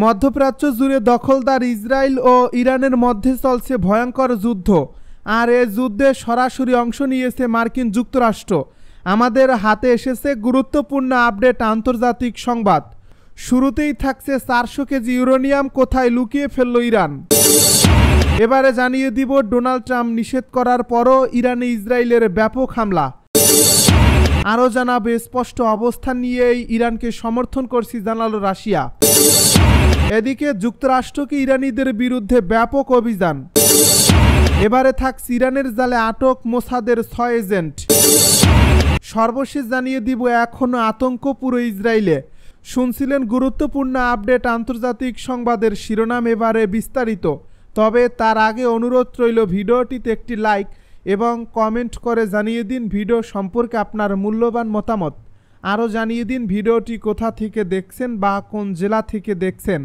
মধ্যপ্রাচ্য জুড়ে দখলদার ইসরায়েল ও ইরানের মধ্যে চলছে ভয়ঙ্কর যুদ্ধ। আর এই যুদ্ধে সরাসরি অংশ নিয়েছে মার্কিন যুক্তরাষ্ট্র। আমাদের হাতে এসেছে গুরুত্বপূর্ণ আপডেট আন্তর্জাতিক সংবাদ। শুরুতেই থাকছে 400 কেজি ইউরেনিয়াম কোথায় লুকিয়ে ফেলল ইরান। এবারে জানিয়ে দিব ডোনাল্ড ট্রাম্প নিষেধ করার পরও ইরানে ইসরায়েলের ব্যাপক হামলা। আরও জানাবে স্পষ্ট অবস্থান নিয়েই ইরানকে সমর্থন করছি জানালো রাশিয়া। এদিকে যুক্তরাষ্ট্রকে ইরানিদের বিরুদ্ধে ব্যাপক অভিযান। এবারে থাকছে ইরানের জালে আটক মোসাদের 6 এজেন্ট। সর্বশেষ জানিয়ে দিব এখনো আতঙ্ক পুরো ইসরায়েলে। শুনছিলেন গুরুত্বপূর্ণ আপডেট আন্তর্জাতিক সংবাদের শিরোনাম, এবারে বিস্তারিত। তবে তার আগে অনুরোধ রইল ভিডিওটিতে একটি লাইক এবং কমেন্ট করে জানিয়ে দিন ভিডিও সম্পর্কে আপনার মূল্যবান মতামত। আরও জানিয়ে দিন ভিডিওটি কোথা থেকে দেখছেন বা কোন জেলা থেকে দেখছেন।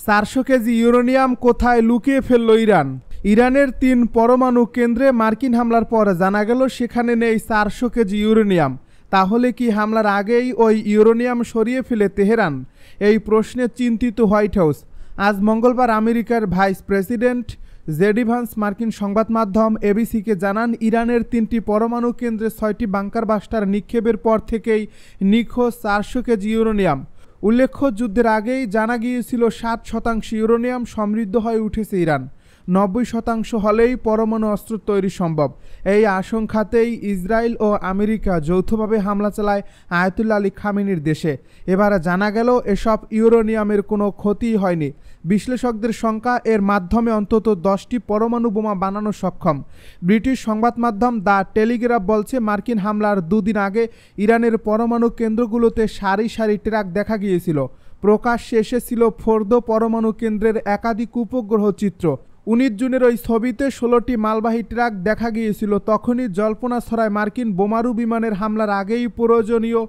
400 কেজি ইউরেনিয়াম কোথায় লুকিয়ে ফেলল ইরান। ইরানের 3 পরমাণু কেন্দ্রে মার্কিন হামলার পর জানা গেল সেখানে নেই 400 কেজি ইউরেনিয়াম। তাহলে কি হামলার আগেই ওই ইউরেনিয়াম সরিয়ে ফেলে তেহরান? এই প্রশ্নে চিন্তিত হোয়াইট হাউস। আজ মঙ্গলবার আমেরিকার ভাইস প্রেসিডেন্ট জেডি ভান্স মার্কিন সংবাদ মাধ্যম এবিসিকে জানান, ইরানের 3টি পরমাণু কেন্দ্রে 6টি বাংকার বাস্টার নিক্ষেপের পর থেকেই নিখোঁজ 400 কেজি ইউরেনিয়াম। উল্লেখ্য, যুদ্ধের আগেই জানা গিয়েছিল 60% ইউরেনিয়াম সমৃদ্ধ হয়ে উঠেছে ইরান। 90% হলেই পরমাণু অস্ত্র তৈরি সম্ভব। এই আশঙ্কাতেই ইসরায়েল ও আমেরিকা যৌথভাবে হামলা চালায় আয়াতুল্লাহ আলী খামেনির দেশে। এবার জানা গেল এসব ইউরেনিয়ামের কোনো ক্ষতি হয়নি। বিশ্লেষকদের সংখ্যা এর মাধ্যমে অন্তত 10টি পরমাণু বোমা বানানো সক্ষম। ব্রিটিশ সংবাদ মাধ্যম দ্য টেলিগ্রাফ বলছে, মার্কিন হামলার 2 দিন আগে ইরানের পরমাণু কেন্দ্রগুলোতে সারি সারি ট্রাক দেখা গিয়েছিল। প্রকাশ্যে এসেছিল ফোর্দো পরমাণু কেন্দ্রের একাধিক উপগ্রহ চিত্র। 19 জুনের ওই ছবিতে 16টি মালবাহী ট্রাক দেখা গিয়েছিল। তখনই জল্পনা ছড়ায় মার্কিন বোমারু বিমানের হামলার আগেই প্রয়োজনীয়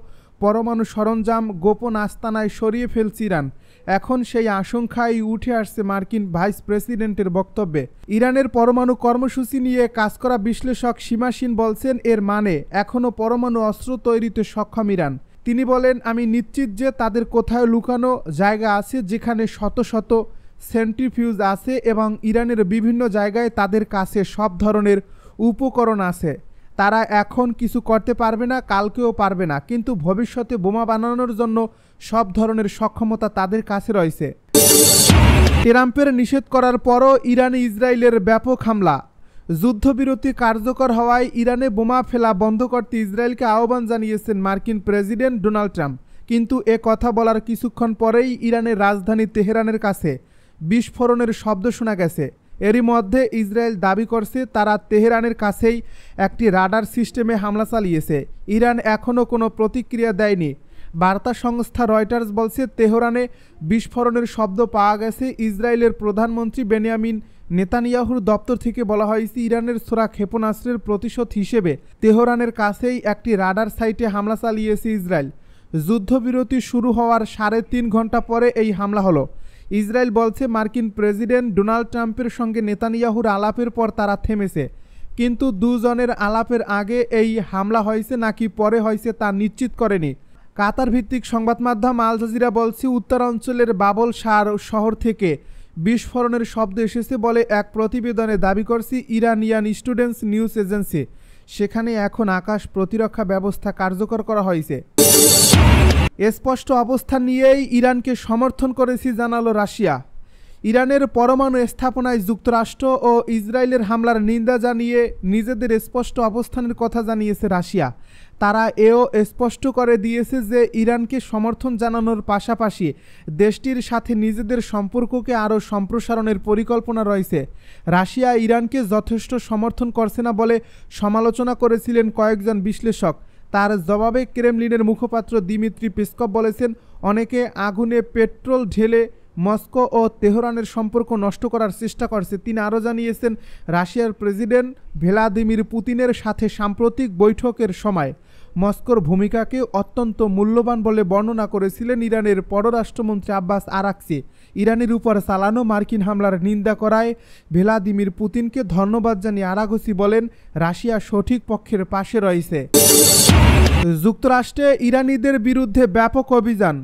পরমাণু সরঞ্জাম গোপন আস্তানায় সরিয়ে ফেলছে ইরান। এখন সেই আশঙ্কাই উঠে আসছে মার্কিন ভাইস প্রেসিডেন্টের বক্তব্যে। ইরানের পরমাণু কর্মসূচি নিয়ে কাজ করা বিশ্লেষক সীমাসীন বলছেন, এর মানে এখনও পরমাণু অস্ত্র তৈরিতে সক্ষম ইরান। তিনি বলেন, আমি নিশ্চিত যে তাদের কোথাও লুকানো জায়গা আছে যেখানে শত শত সেন্ট্রিফিউজ আছে এবং ইরানের বিভিন্ন জায়গায় তাদের কাছে সব ধরনের উপকরণ আছে। তারা এখন কিছু করতে পারবে না, কালকেও পারবে না, কিন্তু ভবিষ্যতে বোমা বানানোর জন্য সব ধরনের সক্ষমতা তাদের কাছে রয়েছে। ট্রাম্পের নিষেধ করার পরও ইরানে ইসরায়েলের ব্যাপক হামলা। যুদ্ধবিরতি কার্যকর হওয়ায় ইরানে বোমা ফেলা বন্ধ করতে ইসরায়েলকে আহ্বান জানিয়েছেন মার্কিন প্রেসিডেন্ট ডোনাল্ড ট্রাম্প। কিন্তু এ কথা বলার কিছুক্ষণ পরেই ইরানের রাজধানী তেহরানের কাছে বিস্ফোরণের শব্দ শোনা গেছে। এরই মধ্যে ইসরায়েল দাবি করছে তারা তেহরানের কাছেই একটি রাডার সিস্টেমে হামলা চালিয়েছে। ইরান এখনও কোনো প্রতিক্রিয়া দেয়নি। বার্তা সংস্থা রয়টার্স বলছে, তেহরানে বিস্ফোরণের শব্দ পাওয়া গেছে। ইসরায়েলের প্রধানমন্ত্রী বেনিয়ামিন নেতানিয়াহুর দপ্তর থেকে বলা হয়েছে, ইরানের ছোড়া ক্ষেপণাস্ত্রের প্রতিশোধ হিসেবে তেহরানের কাছেই একটি রাডার সাইটে হামলা চালিয়েছে ইসরায়েল। যুদ্ধবিরতি শুরু হওয়ার 3.5 ঘন্টা পরে এই হামলা হলো। ইসরায়েল বলছে, মার্কিন প্রেসিডেন্ট ডোনাল্ড ট্রাম্পের সঙ্গে নেতানিয়াহুর আলাপের পর তারা থেমেছে। কিন্তু দুজনের আলাপের আগে এই হামলা হয়েছে নাকি পরে হয়েছে তা নিশ্চিত করেনি। কাতার ভিত্তিক সংবাদ মাধ্যম আল জাজিরা বলছে, উত্তরাঞ্চলের বাবল শার শহর থেকে বিস্ফোরণের শব্দ এসেছে বলে এক প্রতিবেদনে দাবি করছে ইরানিয়ান স্টুডেন্টস নিউজ এজেন্সি। সেখানে এখন আকাশ প্রতিরক্ষা ব্যবস্থা কার্যকর করা হয়েছে। স্পষ্ট অবস্থান নিয়েই ইরানকে সমর্থন করেছি জানালো রাশিয়া। ইরানের পরমাণু স্থাপনায় যুক্তরাষ্ট্র ও ইসরায়েলের হামলার নিন্দা জানিয়ে নিজেদের স্পষ্ট অবস্থানের কথা জানিয়েছে রাশিয়া। তারা এও স্পষ্ট করে দিয়েছে যে ইরানকে সমর্থন জানানোর পাশাপাশি দেশটির সাথে নিজেদের সম্পর্ককে আরও সম্প্রসারণের পরিকল্পনা রয়েছে। রাশিয়া ইরানকে যথেষ্ট সমর্থন করছে না বলে সমালোচনা করেছিলেন কয়েকজন বিশ্লেষক। তার জবাবে ক্রেমলিনের মুখপাত্র দিমিত্রি পেসকভ বলেছেন, অনেকে আগুনে পেট্রোল ঢেলে মস্কো ও তেহরানের সম্পর্ক নষ্ট করার চেষ্টা করছে। তিনি আরও জানিয়েছেন, রাশিয়ার প্রেসিডেন্ট ভ্লাদিমির পুতিনের সাথে সাম্প্রতিক বৈঠকের সময় মস্কোর ভূমিকাকে অত্যন্ত মূল্যবান বলে বর্ণনা করেছিলেন ইরানের পররাষ্ট্রমন্ত্রী আব্বাস আরাকচি। ইরানের উপর চালানো মার্কিন হামলার নিন্দা করায় ভ্লাদিমির পুতিনকে ধন্যবাদ জানিয়ে আরাকচি বলেন, রাশিয়া সঠিক পক্ষের পাশে রয়েছে। যুক্তরাষ্ট্রে ইরানিদের বিরুদ্ধে ব্যাপক অভিযান।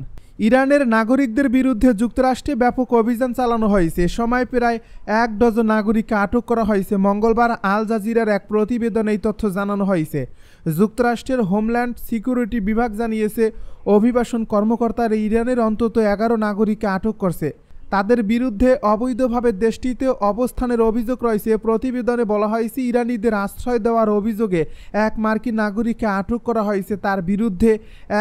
ইরানের নাগরিকদের বিরুদ্ধে যুক্তরাষ্ট্রে ব্যাপক অভিযান চালানো হয়েছে। এ সময় প্রায় ১ ডজন নাগরিককে আটক করা হয়েছে। মঙ্গলবার আল জাজিরার এক প্রতিবেদনে এই তথ্য জানানো হয়েছে। যুক্তরাষ্ট্রের হোমল্যান্ড সিকিউরিটি বিভাগ জানিয়েছে, অভিবাসন কর্মকর্তারা ইরানের অন্তত ১১ নাগরিককে আটক করছে। তাদের বিরুদ্ধে অবৈধভাবে দেশটিতে অবস্থানের অভিযোগ রয়েছে। প্রতিবেদনে বলা হয়েছে, ইরানিদের আশ্রয় দেওয়ার অভিযোগে এক মার্কিন নাগরিককে আটক করা হয়েছে। তার বিরুদ্ধে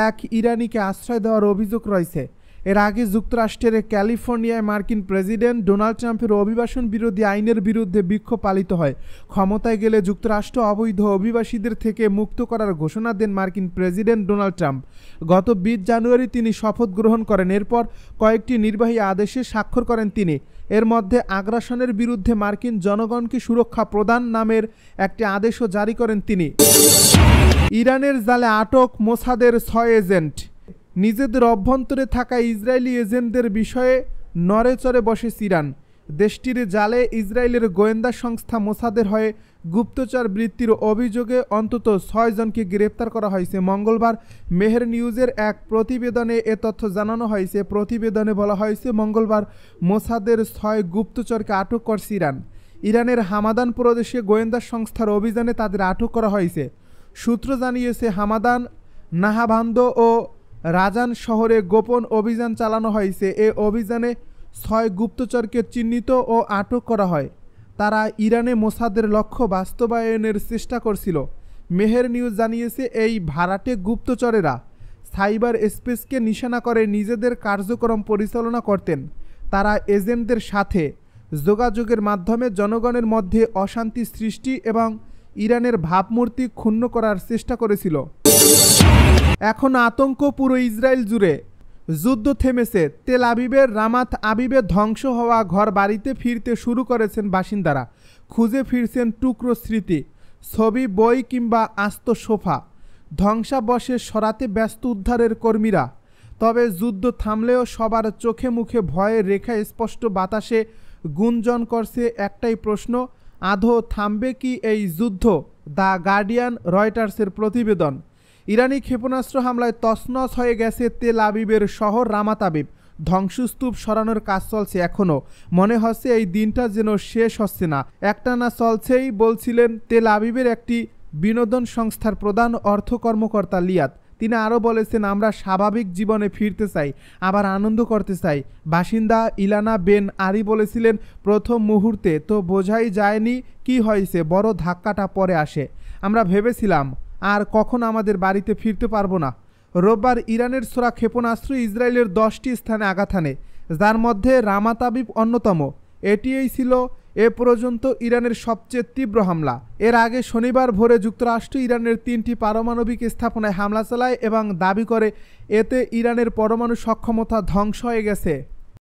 এক ইরানিকে আশ্রয় দেওয়ার অভিযোগ রয়েছে। এর আগে যুক্তরাষ্ট্রের ক্যালিফোর্নিয়ায় মার্কিন প্রেসিডেন্ট ডোনাল্ড ট্রাম্পের অভিবাসন বিরোধী আইনের বিরুদ্ধে বিক্ষোভ পালিত হয়। ক্ষমতায় গেলে যুক্তরাষ্ট্র অবৈধ অভিবাসীদের থেকে মুক্ত করার ঘোষণা দেন মার্কিন প্রেসিডেন্ট ডোনাল্ড ট্রাম্প। গত ২০ জানুয়ারি তিনি শপথ গ্রহণ করেন। এরপর কয়েকটি নির্বাহী আদেশে স্বাক্ষর করেন তিনি। এর মধ্যে আগ্রাসনের বিরুদ্ধে মার্কিন জনগণকে সুরক্ষা প্রদান নামের একটি আদেশও জারি করেন তিনি। ইরানের জালে আটক মোসাদের ৬ এজেন্ট। নিজেদের অভ্যন্তরে থাকা ইসরায়েলি এজেন্টদের বিষয়ে নড়েচড়ে বসেছে ইরান। দেশটির জালে ইসরায়েলের গোয়েন্দা সংস্থা মোসাদের হয়ে গুপ্তচর বৃত্তির অভিযোগে অন্তত ৬ জনকে গ্রেপ্তার করা হয়েছে। মঙ্গলবার মেহের নিউজের এক প্রতিবেদনে এ তথ্য জানানো হয়েছে। প্রতিবেদনে বলা হয়েছে, মঙ্গলবার মোসাদের ৬ গুপ্তচরকে আটক করছে ইরান। ইরানের হামাদান প্রদেশে গোয়েন্দা সংস্থার অভিযানে তাদের আটক করা হয়েছে। সূত্র জানিয়েছে, হামাদান, নাহাভান্দ ও রাজান শহরে গোপন অভিযান চালানো হয়েছে। এ অভিযানে ৬ গুপ্তচরকে চিহ্নিত ও আটক করা হয়। তারা ইরানে মোসাদের লক্ষ্য বাস্তবায়নের চেষ্টা করছিল। মেহের নিউজ জানিয়েছে, এই ভাড়াটে গুপ্তচরেরা সাইবার স্পেসকে নিশানা করে নিজেদের কার্যক্রম পরিচালনা করতেন। তারা এজেন্টদের সাথে যোগাযোগের মাধ্যমে জনগণের মধ্যে অশান্তি সৃষ্টি এবং ইরানের ভাবমূর্তি ক্ষুণ্ণ করার চেষ্টা করেছিল। এখন আতঙ্ক পুরো ইসরায়েল জুড়ে। যুদ্ধ থেমেছে। তেল আবিবের রামাত আবিবে ধ্বংস হওয়া ঘর বাড়িতে ফিরতে শুরু করেছেন বাসিন্দারা। খুঁজে ফিরছেন টুকরো স্মৃতি, ছবি, বই কিংবা আস্ত সোফা। ধ্বংসাবশেষ সরাতে ব্যস্ত উদ্ধারের কর্মীরা। তবে যুদ্ধ থামলেও সবার চোখে মুখে ভয়ের রেখা স্পষ্ট। বাতাসে গুঞ্জন করছে একটাই প্রশ্ন, আদৌ থামবে কি এই যুদ্ধ? দ্য গার্ডিয়ান, রয়টার্সের প্রতিবেদন। ইরানি ক্ষেপণাস্ত্র হামলায় তছনছ হয়ে গেছে তেল আবিবের শহর রামাত আবিব। ধ্বংসস্তূপ সরানোর কাজ চলছে এখনও। মনে হচ্ছে এই দিনটা যেন শেষ হচ্ছে না, একটানা চলছেই, বলছিলেন তেল আবিবের একটি বিনোদন সংস্থার প্রধান অর্থ কর্মকর্তা লিয়াত। তিনি আরও বলেছেন, আমরা স্বাভাবিক জীবনে ফিরতে চাই, আবার আনন্দ করতে চাই। বাসিন্দা ইলানা বেন আরি বলেছিলেন, প্রথম মুহূর্তে তো বোঝাই যায়নি কি হয়েছে, বড় ধাক্কাটা পরে আসে। আমরা ভেবেছিলাম আর কখনো আমাদের বাড়িতে ফিরতে পারবো না। রোববার ইরানের ছোড়া ক্ষেপণাস্ত্র ইসরায়েলের 10টি স্থানে আঘাত হানে, যার মধ্যে রামাত আবিব অন্যতম। এটিই ছিল এ পর্যন্ত ইরানের সবচেয়ে তীব্র হামলা। এর আগে শনিবার ভোরে যুক্তরাষ্ট্র ইরানের 3টি পারমাণবিক স্থাপনায় হামলা চালায় এবং দাবি করে এতে ইরানের পরমাণু সক্ষমতা ধ্বংস হয়ে গেছে।